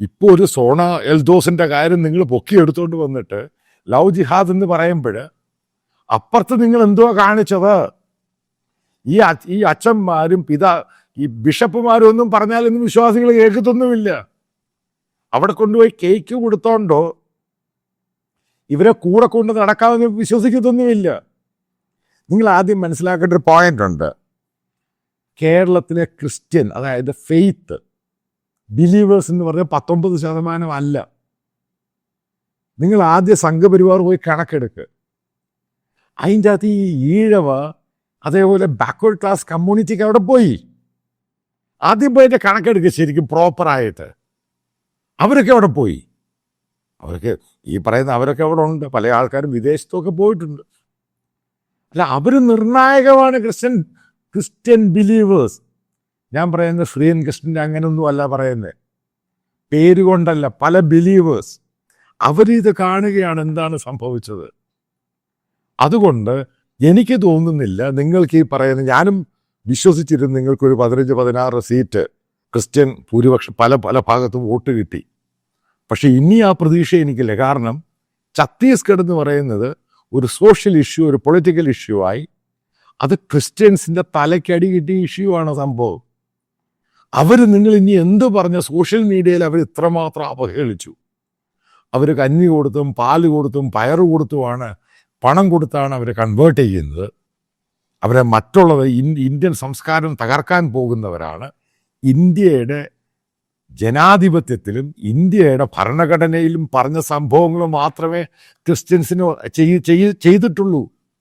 ഇപ്പോൾ ഒരു സോണ എൽദോസിൻ്റെ കാര്യം നിങ്ങൾ പൊക്കിയെടുത്തുകൊണ്ട് വന്നിട്ട് ലവ് ജിഹാദ് എന്ന് പറയുമ്പോൾ അപ്പുറത്ത് നിങ്ങൾ എന്തുവാ കാണിച്ചത്? ഈ അച്ഛന്മാരും ഈ ബിഷപ്പുമാരും ഒന്നും പറഞ്ഞാലൊന്നും വിശ്വാസികൾ കേൾക്കത്തൊന്നുമില്ല. അവിടെ കൊണ്ടുപോയി കേക്ക് കൊടുത്തോണ്ടോ ഇവരെ കൂടെ കൊണ്ട് നടക്കാമെന്ന് വിശ്വസിക്കത്തൊന്നുമില്ല. നിങ്ങൾ ആദ്യം മനസ്സിലാക്കേണ്ട ഒരു പോയിന്റ് ഉണ്ട്. കേരളത്തിലെ ക്രിസ്ത്യൻ, അതായത് ഫെയ്ത്ത് ബിലീവേഴ്സ് എന്ന് പറഞ്ഞാൽ 19% അല്ല. നിങ്ങൾ ആദ്യ സംഘപരിവാർ പോയി കണക്കെടുക്ക്. അതിൻ്റെ അകത്ത് ഈ ഈഴവ അതേപോലെ ബാക്ക്വേർഡ് ക്ലാസ് കമ്മ്യൂണിറ്റിക്ക് അവിടെ പോയി ആദ്യം പോയിട്ട് കണക്കെടുക്കുക ശരിക്കും പ്രോപ്പറായിട്ട്. അവരൊക്കെ അവിടെ പോയി. അവരൊക്കെ ഈ പറയുന്ന അവരൊക്കെ അവിടെ ഉണ്ട്. പല ആൾക്കാരും വിദേശത്തൊക്കെ പോയിട്ടുണ്ട്. അല്ല, അവർ നിർണായകമാണ് ക്രിസ്ത്യൻ ബിലീവേഴ്സ്. ഞാൻ പറയുന്നത് ഫ്രീൻ ക്രിസ്ത്യൻ അങ്ങനെയൊന്നും അല്ല പറയുന്നത്, പേരുകൊണ്ടല്ല. പല ബിലീവേഴ്സ് അവരിത് കാണുകയാണ് എന്താണ് സംഭവിച്ചത്. അതുകൊണ്ട് എനിക്ക് തോന്നുന്നില്ല നിങ്ങൾക്ക് ഈ പറയുന്ന, ഞാനും വിശ്വസിച്ചിരുന്നു നിങ്ങൾക്കൊരു 15-16 സീറ്റ് ക്രിസ്ത്യൻ ഭൂരിപക്ഷം പല പല ഭാഗത്തും വോട്ട് കിട്ടി. പക്ഷെ ഇനി ആ പ്രതീക്ഷ എനിക്കില്ല. കാരണം ഛത്തീസ്ഗഡ് എന്ന് പറയുന്നത് ഒരു സോഷ്യൽ ഇഷ്യൂ, ഒരു പൊളിറ്റിക്കൽ ഇഷ്യൂ ആയി. അത് ക്രിസ്ത്യൻസിൻ്റെ തലയ്ക്കടി കിട്ടിയ ഇഷ്യൂ ആണ് സംഭവം. നിങ്ങൾ ഇനി എന്ത് പറഞ്ഞ സോഷ്യൽ മീഡിയയിൽ അവർ ഇത്രമാത്രം അവഹേളിച്ചു. അവർ കഞ്ഞി കൊടുത്തും പാല് കൊടുത്തും പയറ് കൊടുത്തുമാണ്, പണം കൊടുത്താണ് അവരെ കൺവേർട്ട് ചെയ്യുന്നത്. അവരെ മറ്റുള്ളവർ ഇന്ത്യൻ സംസ്കാരം തകർക്കാൻ പോകുന്നവരാണ്. ഇന്ത്യയുടെ ജനാധിപത്യത്തിലും ഇന്ത്യയുടെ ഭരണഘടനയിലും പറഞ്ഞ സംഭവങ്ങൾ മാത്രമേ ക്രിസ്ത്യൻസിന് ചെയ്തിട്ടുള്ളൂ.